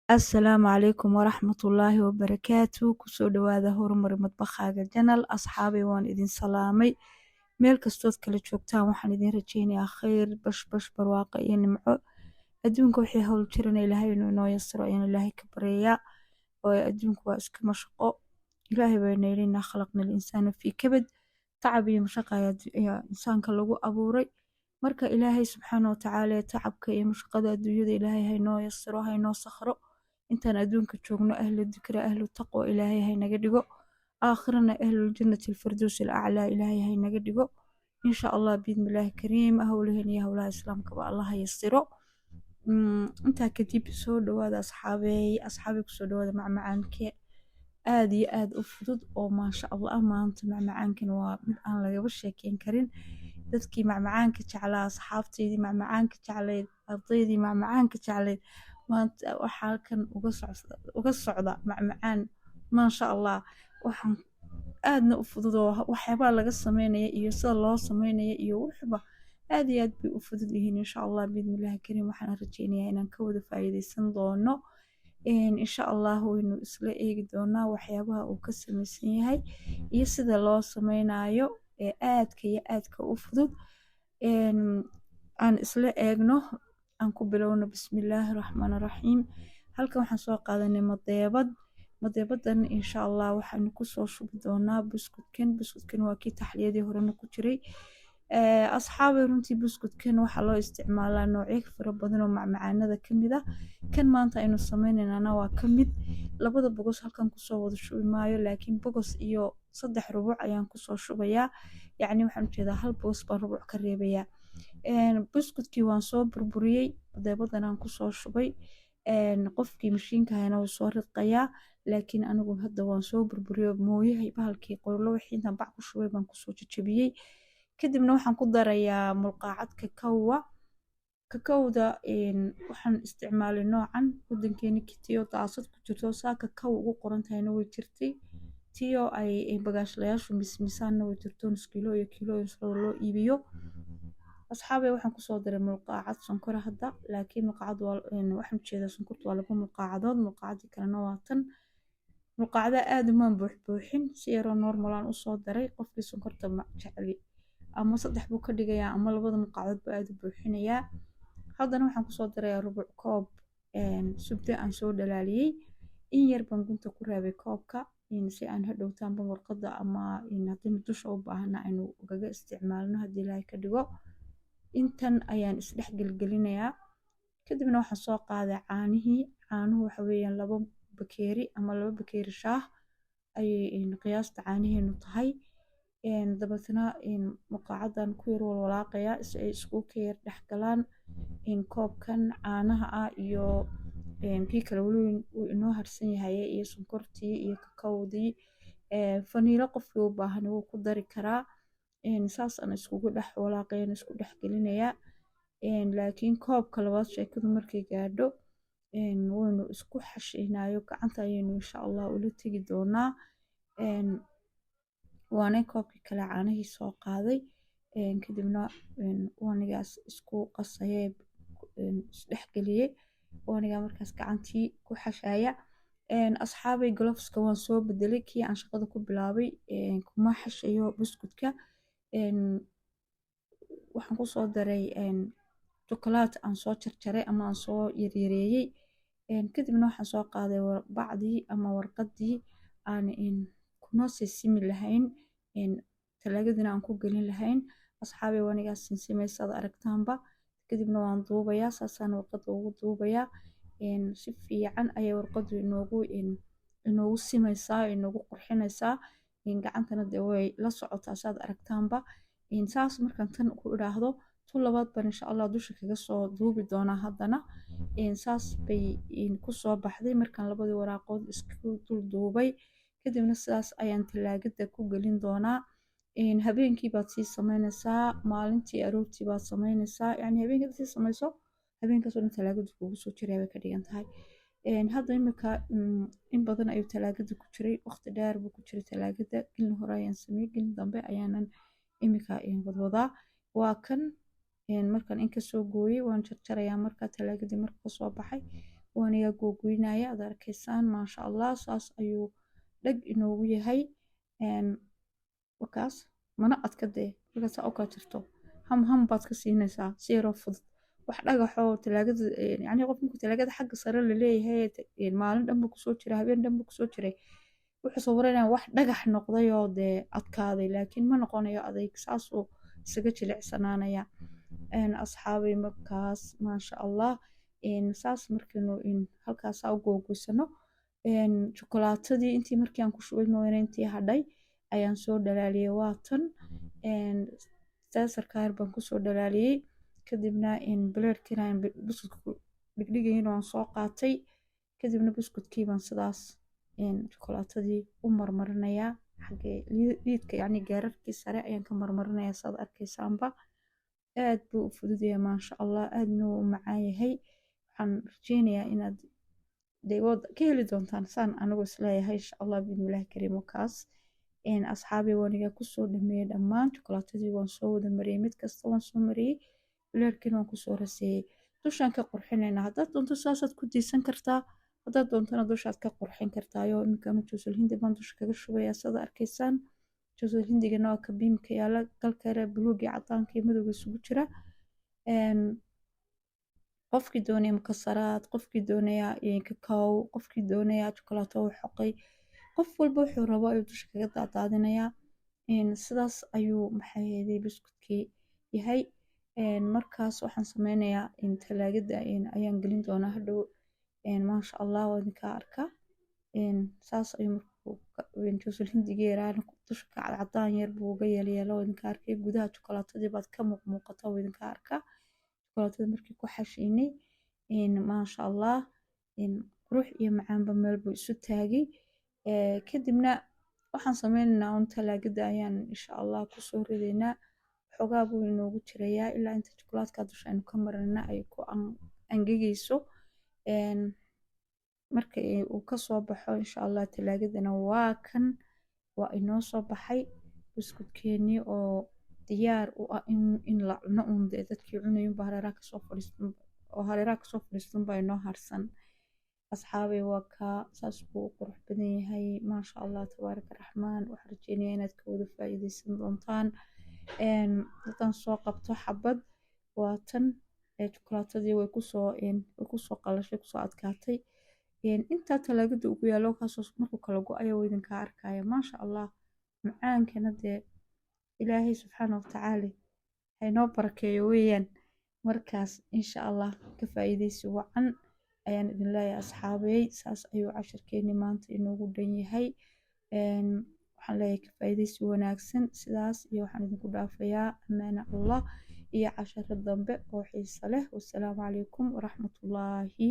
Asalaamu calaykum waraxmatullaahi wabarakaatu. Kusoo dhawaada horumar madbaqaaga janal. Asxaabay waan idin salaamay meel kastood kala joogtaan. Waxaan idin rajeynayaa khayr, bashbash, barwaaqo iyo nimco. Adduunka wixii hawl jirana ilaahay inuu inoo yasiro ayaan ilaahay ka baryayaa. oo adduunku waa iska mashaqo. ilaahay bayna yidhi innaa khalaqna al-insaana fii kabad. tacab iyo mashaqa ayaa insaanka lagu abuuray. marka ilaahay subxaana wa tacaala tacabka iyo mashaqada adduunyada ilaahay haynoo yasiro, haynoo sakhro. intaan adduunka joogno ahlu dikra ahlu taqwa ilaahay haynaga dhigo. aakhirana ahlul jannati alfirdows alaclaa ilaahay haynaga dhigo. insha allah biidnillaahi kariim. howlaheena iyo howlaha islaamkaba allah ha yasiro. intaa kadib soo dhawaada asxaabey kusoo dhawaada macmacaankee aad iyo aad u fudud oo maasha allah. maanta macmacaankan waa mid aan lagaba sheekeyn karin. dadkii macmacaanka jeclaa, asxaabteydii macmacaanka jecleyd, ardaydii macmacaanka jecleyd, maanta waxaa halkan uga socda macmacaan maasha allah. waxaan aadna u fudud oo waxyaabaa laga sameynaya iyo sida loo sameynaya iyo wuxuba aad iyo aad bay u fudud yihiin. insha allah biidnillaahi kariim waxaan rajeynayaa inaan ka wada faa'iideysan doono. insha allah waynu isla eegi doonaa waxyaabaha uu ka samaysan yahay iyo sida loo sameynayo ee aadka iyo aadka u fudud. aan isla eegno. aan ku bilowno bismillaahi raxmaani raxiim. halkan waxaan soo qaadanay madeebadan insha allah waxaanu kusoo shubi doonaa buskudkan waa kii taxliyadii horena ku jiray. asxaabay runtii buskudkan waxaa loo isticmaalaa noocyo fara badan oo macmacaanada ka mid ah. kan maanta aynu sameynaynana waa ka mid. labada bogos halkan kusoo wada shubi maayo, laakiin bogos iyo 3 rubuc ayaan kusoo shubayaa. yacni waxaan ujeedaa hal bogos baan rubuc ka reebayaa. buskudkii waan soo burburiyey, madeebadan aan kusoo shubay. qofkii mashiinka hayna wuu soo ridqayaa, laakiin anigu hadda waan soo burburiyo mooyahay bahalkii qorlo wixii intaan bac ku shubay baan kusoo jajabiyey. kadibna waxaan ku darayaa mulqaacad kakawga. kakawda waxaan isticmaalay noocan wadankeeni tiyo daasad ku jirto saa kakaw ugu qoran tahayna way jirtay. tiyo ay bagaashlayaasu mismisaanna way jirto nus kiilo iyo kiilo sida loo iibiyo. asxaabay waxaan kusoo daray mulqaacad sonkor hadda, laakiin mulqaacad waxaan ujeedaa sonkorta waa 2 mulqaacadood. mulqaacadii kalena waa tan. mulqaacada aad umaan buuxbuuxin, si yaroo normal aan usoo daray. qofkii sonkorta jecli ama 3 buu ka dhigayaa ama 2 mulqaacadood buu aad u buuxinayaa. haddana waxaan kusoo darayaa rubuc koob subda aan soo dhalaaliyey. in yar baan gunta ku raabay koobka si aan hadhowtaanba warqada ama haddii dusha u baahana aynu ugaga isticmaalno haddii ilaahay ka dhigo. intan ayaan isdhex gelgelinayaa. kadibna waxaan soo qaaday caanihii. caanuhu waxa weeyaan 2 bakeeri ama 2 bakeeri shaah ayay qiyaasta caanaheenu tahay. dabeetana mulqaacadan ku yar walwalaaqayaa si ay isku yar dhex galaan. koobkan caanaha ah iyo kii kale wuu inoo harsan yahay iyo sonkortii iyo kakawdii. faniilo qofkii u baahan wuu ku dari karaa. saas aan iskugu dhex walaaqayn isku dhex gelinayaa. laakiin koobka labaad sheekadu markay gaadho waynu isku xashinayo gacanta ayaynu insha allah ula tegi doonaa. waana koobkii kale caanihii soo qaaday. kadibna waanigaas isku qasayay isdhex geliyey. waanigaa markaas gacantii ku xashaya. asxaabay gloveska waan soo bedelay kii aan shaqada ku bilaabay kuma xashayo buskudka. waxaan kusoo daray chocolate aan soo jarjaray ama aan soo yaryareeyey. kadibna waxaan soo qaaday bacdii ama warqadii aan kuna simi lahayn talaagadina aan ku gelin lahayn. asxaabay waanigaas sinsimaysaad aragtaanba. kadibna waan duubayaa, saasaan warqada ugu duubayaa. si fiican ayay warqadu inoogu simaysaa, inoogu qurxinaysaa. gacantana dee way la socotaa saad aragtaanba. saas markaan tan ku idhaahdo tu labaad baan insha allah dusha kaga soo duubi doonaa haddana. saas bay kusoo baxday markaan labadii waraaqood isku dul duubay. kadibna sidaas ayaan talaagada ku gelin doonaa. habeenkii baad sii sameynaysaa, maalintii aroortii baad sameynaysaa. yacni habeenkii sii samayso habeenkaas oo dhan talaagadu kugu soo jiray bay ka dhigan tahay. hadda imika in badan ayuu talaagada ku jiray, waqti dheer buu ku jiray talaagada. gelin hore ayaan sameeyey, gelin dambe ayaanan imika wadwadaa. waa kan markaan in kasoo gooyey waan jarjarayaa markaa talaagadii marka kasoo baxay. waaniga googoynaya aad arkaysaan maasha allah saas ayuu dhag inoogu yahay wakaas mana adka dee markaad saa u kala jirto ham baad ka siinaysaa si yaroo fudud wax dhagaxoo talaagada yacni qof markuu talaagada xagga sare la leeyahay maalin dhan buu kusoo jiray habeen dhan buu kusoo jiray wuxuu sawiranayaa wax dhagax noqday oo dee adkaaday laakiin ma noqonayo adayg saasuu isaga jilicsanaanaya asxaabay markaas maasha allah saas markaynu halkaasaa u googoysano jokolaatadii intii markii aan ku shubay mooyaane intii hadhay ayaan soo dhalaaliyey waatan saasarka yar baan kusoo dhalaaliyey kadibna bileerkiina buskudku dhigdhigayana waan soo qaatay kadibna buskudkii baan sidaas jokolaatadii u marmarinayaa xaggee liidka yacni gaararkii sare ayaan ka marmarinayaa saad arkaysaanba aad buu u fududayaa maasha allah aadna wuu u macaan yahay waxaan rajeynayaa inaad deegood ka heli doontaan saan anigu isleeyahay insha allah biidnillahi kariim wakaas asxaabii waaniga kusoo dhameeyey dhammaan jokolaatadii waan soo wada mariyey mid kasta waan soo mariyey bileerkiina waan kusoo raseeyey dushaan ka qurxinaynaa haddaad doonto saasaad ku diisan kartaa haddaad doontana dushaad ka qurxin kartaayo iminka joosul hindi baan dusha kaga shubayaa sada arkaysaan joosul hindigana waa kabiimka yaala galkare buluugi cadaanka iyo madowga isugu jira qofkii doonaya mukasaraad qofkii doonaya kakao qofkii doonaya jokolaato u xoqay qof walba wuxuu rabo ayuu dusha kaga daadaadinayaa sidaas ayuu maxaayeedey buskudkii yahay markaas waxaan sameynayaa talaagada ayaan gelin doonaa hadhow maasha allah waa idinka arka saas ayuu markuu joosul hindiga yaraa dusha ka cadcadaan yar buu uga yeelyeelo waa idinka arkay gudaha jokolaatadii baad ka muuqmuuqata waa idinka arka jokolaatadii markii ku xashiinay maasha allah qurux iyo macaanba meel buu isu taagay kadibna waxaan sameynaynaa un talaagada ayaan insha allah kusoo ridaynaa xoogaa buu inoogu jirayaa ilaa inta jokolaadka dusha aynu ka marinana ay ku angegayso marka uu kasoo baxo insha allah talaagadana waa kan waa inoo soo baxay buskudkeenii oo diyaar u ah in la cuno un dee dadkii cunayunba hareeraha kasoo fadhiistunba inoo harsan asxaabay waa kaa saas buu u qurux badan yahay maasha allah tabaaraka raxmaan waxaan rajeynayaa inaad ka wada faa'iideysan doontaan haddaan soo qabto xabad waa tan jokolaatadii way kusoo qalashay kusoo adkaatay intaa talaagada ugu yaalo kaasoo markuu kala go-ayo waa idinkaa arkaya maasha allah macaankana dee ilaahay subxaana watacaala haynoo barakeeyo weeyaan markaas insha allah ka faa'iideysi wacan ayaan idin leeyahay asxaabey saas ayuu cashirkeeni maanta inoogu dhan yahay waxaan leeyahay ka faa'iideysi wanaagsan sidaas iyo waxaan idinku dhaafayaa amaana allah iyo casharo dambe oo xiiso leh wassalaamu calaykum waraxmatullaahi